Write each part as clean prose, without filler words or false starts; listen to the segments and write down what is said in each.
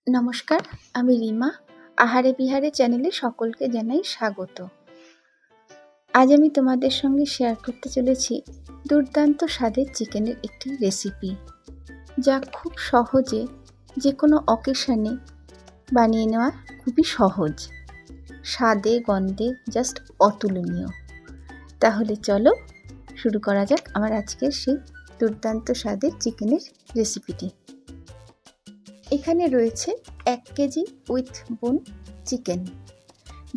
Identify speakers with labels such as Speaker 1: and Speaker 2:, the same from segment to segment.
Speaker 1: নমস্কার, আমি রিমা। আহারে বিহারে চ্যানেলে সকলকে জানাই স্বাগত। আজ আমি তোমাদের সঙ্গে শেয়ার করতে চলেছি দুর্দান্ত স্বাদের চিকেনের একটি রেসিপি, যা খুব সহজে যে কোনো অকেশনে বানিয়ে নেওয়া খুবই সহজ, স্বাদে গন্ধে জাস্ট অতুলনীয়। তাহলে চলো শুরু করা যাক আমার আজকের সেই দুর্দান্ত স্বাদের চিকেনের রেসিপিটি। এখানে রয়েছে 1 কেজি উইথ বোন চিকেন,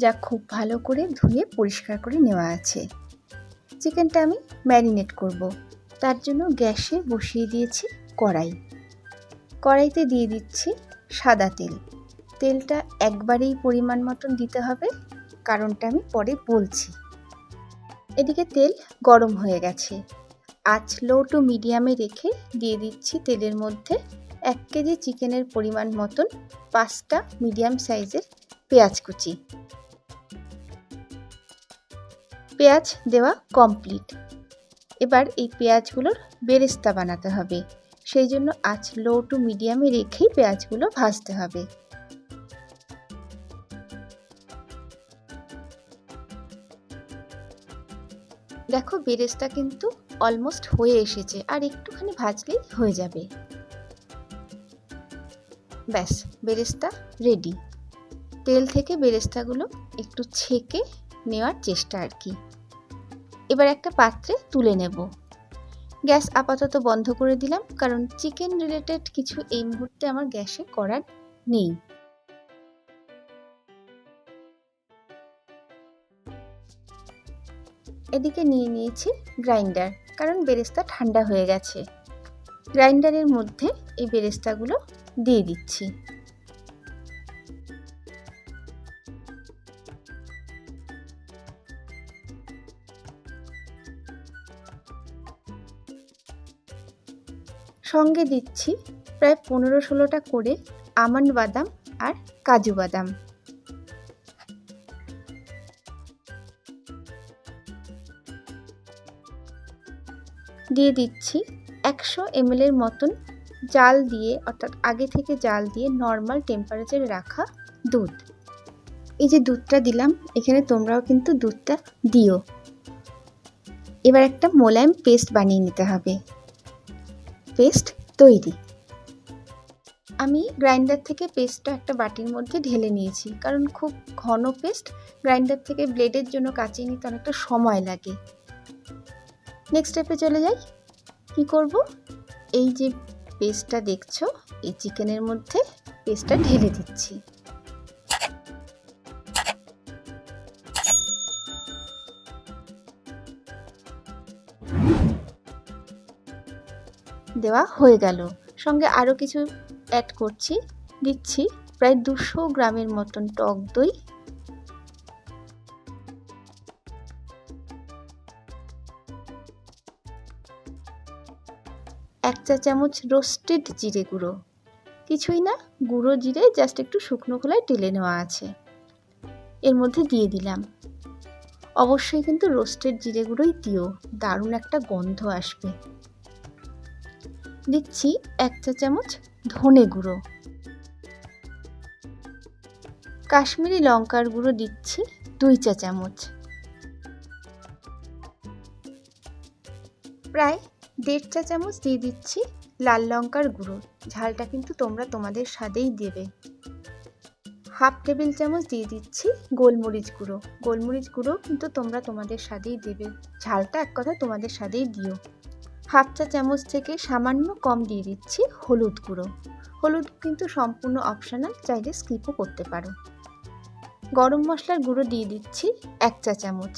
Speaker 1: যা খুব ভালো করে ধুয়ে পরিষ্কার করে নেওয়া আছে। চিকেনটা আমি ম্যারিনেট করব, তার জন্য গ্যাসে বসিয়ে দিয়েছি কড়াইতে দিয়ে দিচ্ছি সাদা তেল। তেলটা একবারেই পরিমাণ মতন দিতে হবে, কারণটা আমি পরে বলছি। এদিকে তেল গরম হয়ে গেছে, আঁচ লো টু মিডিয়ামে রেখে দিয়ে দিচ্ছি তেলের মধ্যে 1 কেজি চিকেনের পরিমাণ মতন 5টা মিডিয়াম সাইজের পেঁয়াজ কুচি। পেঁয়াজ দেওয়া কমপ্লিট। এবার এই পেঁয়াজগুলোর বেরেস্তা বানাতে হবে, সেই জন্য আঁচ লো টু মিডিয়ামে রেখেই পেঁয়াজগুলো ভাজতে হবে। দেখো, বেরেস্তা কিন্তু অলমোস্ট হয়ে এসেছে, আর একটুখানি ভাজলেই হয়ে যাবে। ব্যাস, বেরেস্তা রেডি। তেল থেকে বেরেস্তাগুলো একটু ছেঁকে নেওয়ার চেষ্টা আর কি। এবার একটা পাত্রে তুলে নেব। গ্যাস আপাতত বন্ধ করে দিলাম, কারণ চিকেন রিলেটেড কিছু এই মুহূর্তে আমার গ্যাসে করার নেই। এদিকে নিয়ে নিয়েছি গ্রাইন্ডার, কারণ বেরেস্তা ঠান্ডা হয়ে গেছে। গ্রাইন্ডারের মধ্যে এই বেরেস্তাগুলো দিয়ে দিচ্ছি। সঙ্গে দিচ্ছি প্রায় 15-16টা করে আমন্ড বাদাম আর কাজু বাদাম। দিয়ে দিচ্ছি 100 ml এর মতন জাল দিয়ে, অর্থাৎ আগে থেকে জাল দিয়ে নর্মাল টেম্পারেচারে রাখা দুধ। এই যে দুধটা দিলাম, এখানে তোমরাও কিন্তু দুধটা দিও। এবার একটা মোলায়েম পেস্ট বানিয়ে নিতে হবে। পেস্ট তৈরি। আমি গ্রাইন্ডার থেকে পেস্টটা একটা বাটির মধ্যে ঢেলে নিয়েছি, কারণ খুব ঘন পেস্ট গ্রাইন্ডার থেকে ব্লেডের জন্য কাচিয়ে নিতে অনেকটা সময় লাগে। নেক্সট স্টেপে চলে যাই। কি করব? এই যে পেস্টটা দেখছো, এই চিকেনের মধ্যে পেস্টটা ঢেলে দিচ্ছি। দেওয়া হয়ে গেল। সঙ্গে আরও কিছু অ্যাড করছি। দিচ্ছি প্রায় 200 গ্রামের মতন টক দই, এক চা চামচ রোস্টেড জিরে গুঁড়ো। কিছুই না, গুঁড়ো জিরে জাস্ট একটু শুকনো খোলায় ঢেলে নেওয়া আছে, এর মধ্যে দিয়ে দিলাম। অবশ্যই কিন্তু রোস্টেড জিরে গুঁড়োই দিও, দারুণ একটা গন্ধ আসবে। দিচ্ছি 1 চা চামচ ধনে গুঁড়ো। কাশ্মীরি লঙ্কার গুঁড়ো দিচ্ছি 2 চা চামচ। প্রায় 1.5 চা চামচ দিয়ে দিচ্ছি লাল লঙ্কার গুঁড়ো। ঝালটা কিন্তু তোমরা তোমাদের স্বাদেই দেবে। হাফ টেবিল চামচ দিয়ে দিচ্ছি গোলমরিচ গুঁড়ো। গোলমরিচ গুঁড়ো কিন্তু তোমরা তোমাদের স্বাদেই দেবে, ঝালটা এক কথা তোমাদের স্বাদেই দিও। হাফ চা চামচ থেকে সামান্য কম দিয়ে দিচ্ছি হলুদ গুঁড়ো। হলুদ কিন্তু সম্পূর্ণ অপশনাল, চাইলে স্কিপও করতে পারো। গরম মশলার গুঁড়ো দিয়ে দিচ্ছি 1 চা চামচ।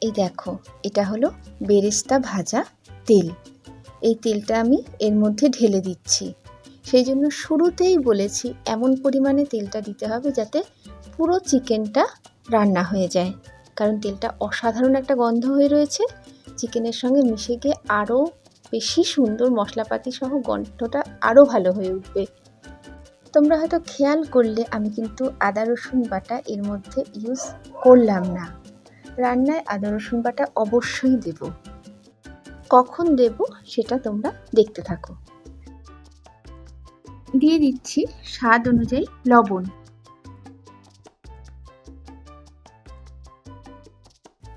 Speaker 1: এই দেখো, এটা হলো বেরেস্তা ভাজা তেল। এই তেলটা আমি এর মধ্যে ঢেলে দিচ্ছি। সেই জন্য শুরুতেই বলেছি এমন পরিমাণে তেলটা দিতে হবে যাতে পুরো চিকেনটা রান্না হয়ে যায়, কারণ তেলটা অসাধারণ একটা গন্ধ হয়ে রয়েছে। চিকেনের সঙ্গে মিশে গিয়ে আরও বেশি সুন্দর মশলাপাতি সহ গন্ধটা আরও ভালো হয়ে উঠবে। তোমরা হয়তো খেয়াল করলে আমি কিন্তু আদা রসুন বাটা এর মধ্যে ইউজ করলাম না। রান্নায় আদা রসুন বাটা অবশ্যই দেব। কখন দেব সেটা তোমরা দেখতে থাকো। দিয়ে দিচ্ছি স্বাদ অনুযায়ী লবণ।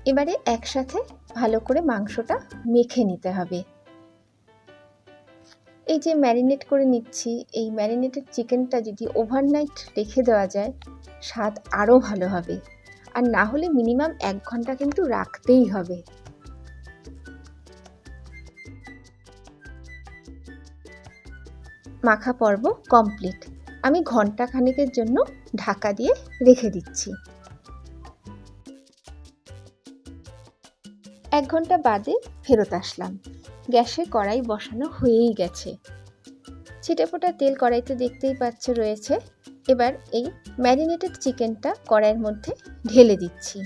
Speaker 1: এবারে একসাথে ভালো করে মাংসটা মেখে নিতে হবে। এই যে ম্যারিনেট করে নিচ্ছি, এই ম্যারিনেটেড চিকেনটা যদি ওভারনাইট রেখে দেওয়া যায় স্বাদ আরও ভালো হবে, আর না হলে মিনিমাম 1 ঘন্টা কিন্তু রাখতেই হবে। মাখা পর্ব কমপ্লিট। আমি ঘন্টা খানেকের জন্য ঢাকা দিয়ে রেখে দিচ্ছি। 1 ঘন্টা বাদে ফেরত আসলাম। গ্যাসে কড়াই বসানো হয়েই গেছে। ছিটেফোঁটা তেল কড়াইতে দেখতেই পাচ্ছ রয়েছে। এবার এই ম্যারিনেটেড চিকেনটা কড়াইয়ের মধ্যে ঢেলে দিচ্ছি।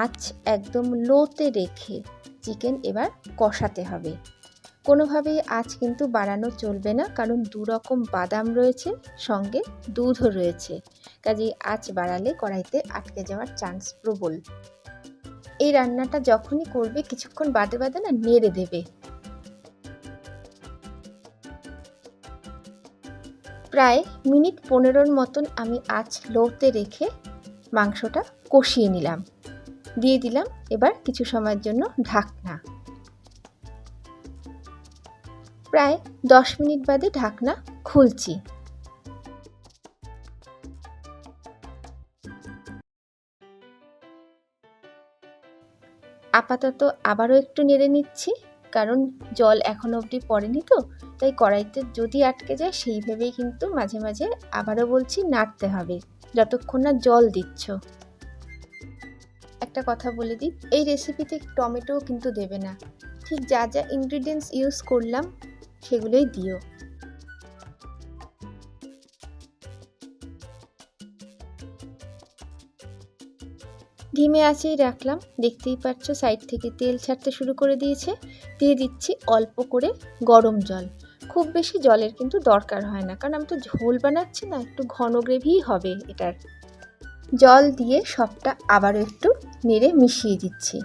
Speaker 1: আঁচ একদম লোতে রেখে চিকেন এবার কষাতে হবে। কোনোভাবেই আঁচ কিন্তু বাড়ানো চলবে না, কারণ 2 রকম বাদাম রয়েছে, সঙ্গে দুধও রয়েছে। কাজেই আঁচ বাড়ালে কড়াইতে আটকে যাওয়ার চান্স প্রবল। এই রান্নাটা যখনই করবে কিছুক্ষণ বাদে বাদে না নেড়ে দেবে। প্রায় মিনিট 15-র মতন আমি আঁচ লোতে রেখে মাংসটা কষিয়ে নিলাম। দিয়ে দিলাম এবার কিছু সময়ের জন্য ঢাকনা। প্রায় 10 মিনিট বাদে ঢাকনা খুলছি। আপাতত আবারও একটু নেড়ে নিচ্ছি, কারণ জল এখনো অবধি পড়েনি তো, তাই কড়াইতে যদি আটকে যায় সেই ভেবেই কিন্তু মাঝে মাঝে আবারও বলছি নাড়তে হবে যতক্ষণ না জল দিচ্ছ। একটা কথা বলে দিই, এই রেসিপিতে টমেটো কিন্তু দেবে না। ঠিক যা যা ইনগ্রিডিয়েন্টস ইউজ করলাম সেগুলোই দিও। ধিমে আঁচেই রাখলাম। দেখতেই পাচ্ছ সাইড থেকে তেল ছাড়তে শুরু করে দিয়েছে। দিয়ে দিচ্ছি অল্প করে গরম জল। খুব বেশি জলের কিন্তু দরকার হয় না, কারণ আমি তো ঝোল বানাচ্ছি না, একটু ঘন গ্রেভিই হবে এটার। জল দিয়ে সবটা আবারও একটু নেড়ে মিশিয়ে দিচ্ছি।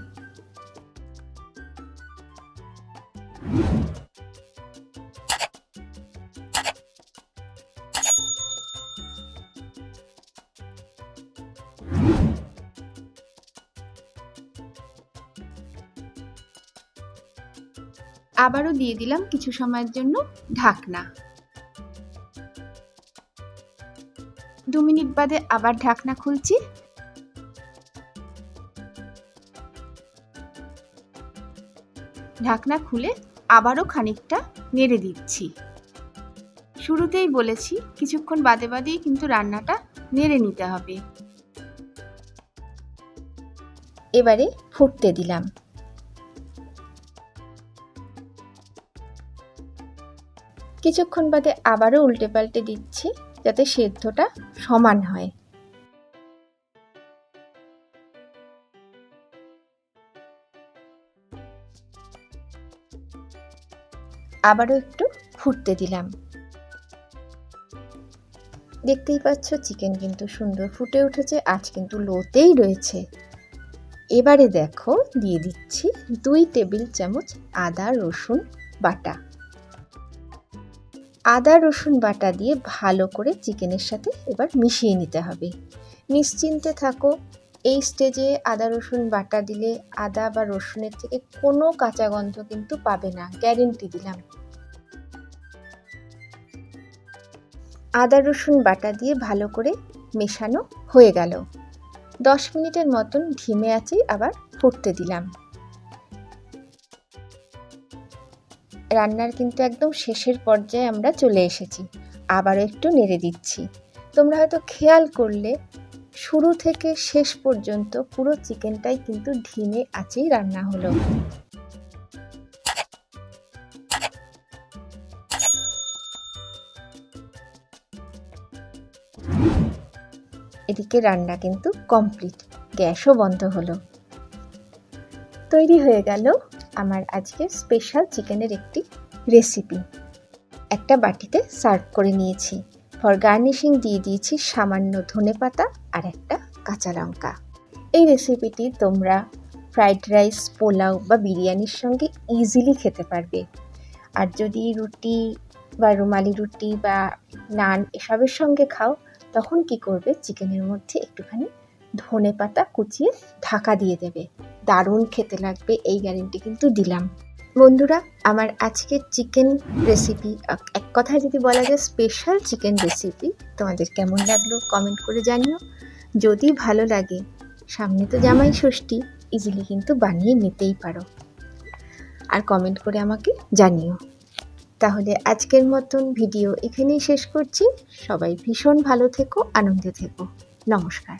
Speaker 1: আবারও দিয়ে দিলাম কিছু সময়ের জন্য ঢাকনা। 2 মিনিট বাদে আবার ঢাকনা খুলছি। ঢাকনা খুলে আবারও খানিকটা নেড়ে দিচ্ছি। শুরুতেই বলেছি কিছুক্ষণ বাদে বাদেই কিন্তু রান্নাটা নেড়ে নিতে হবে। এবারে ফুটতে দিলাম। কিছুক্ষণ বাদে আবারও উল্টে পাল্টে দিচ্ছি যাতে সেদ্ধটা সমান হয়। আবারও একটু ফুটতে দিলাম। দেখতেই পাচ্ছ চিকেন কিন্তু সুন্দর ফুটে উঠেছে, আঁচ কিন্তু লোতেই রয়েছে। এবারে দেখো দিয়ে দিচ্ছি 2 টেবিল চামচ আদা রসুন বাটা। আদা রসুন বাটা দিয়ে ভালো করে চিকেনের সাথে এবার মিশিয়ে নিতে হবে। নিশ্চিন্তে থাকো, এই স্টেজে আদা রসুন বাটা দিলে আদা বা রসুনের থেকে কোনো কাঁচা গন্ধ কিন্তু পাবে না, গ্যারেন্টি দিলাম। আদা রসুন বাটা দিয়ে ভালো করে মেশানো হয়ে গেল। 10 মিনিটের মতন ধিমে আঁচেই আবার ফুটতে দিলাম। রান্নার কিন্তু একদম শেষের পর্যায়ে আমরা চলে এসেছি। আবারও একটু নেড়ে দিচ্ছি। তোমরা হয়তো খেয়াল করলে শুরু থেকে শেষ পর্যন্ত পুরো চিকেনটাই কিন্তু ধিমে আঁচেই রান্না হলো। এদিকে রান্না কিন্তু কমপ্লিট, গ্যাসও বন্ধ হলো। তৈরি হয়ে গেল আমার আজকের স্পেশাল চিকেনের একটি রেসিপি। একটা বাটিতে সার্ভ করে নিয়েছি। ফর গার্নিশিং দিয়ে দিয়েছি সামান্য ধনেপাতা আর একটা কাঁচা লঙ্কা। এই রেসিপিটি তোমরা ফ্রাইড রাইস, পোলাও বা বিরিয়ানির সঙ্গে ইজিলি খেতে পারবে। আর যদি রুটি বা রুমালি রুটি বা নান এসবের সঙ্গে খাও, তখন কি করবে, চিকেনের মধ্যে একটুখানি ধনেপাতা কুচিয়ে ঢাকা দিয়ে দেবে। দারুণ খেতে লাগবে, এই গ্যারেন্টি কিন্তু দিলাম। বন্ধুরা, আমার আজকের চিকেন রেসিপি, এক কথায় যদি বলা যায় স্পেশাল চিকেন রেসিপি, তোমাদের কেমন লাগলো কমেন্ট করে জানিও। যদি ভালো লাগে, সামনে তো জামাই ষষ্ঠী, ইজিলি কিন্তু বানিয়ে নিতেই পারো, আর কমেন্ট করে আমাকে জানিও। তাহলে আজকের মতন ভিডিও এখানেই শেষ করছি। সবাই ভীষণ ভালো থেকো, আনন্দে থেকো। নমস্কার।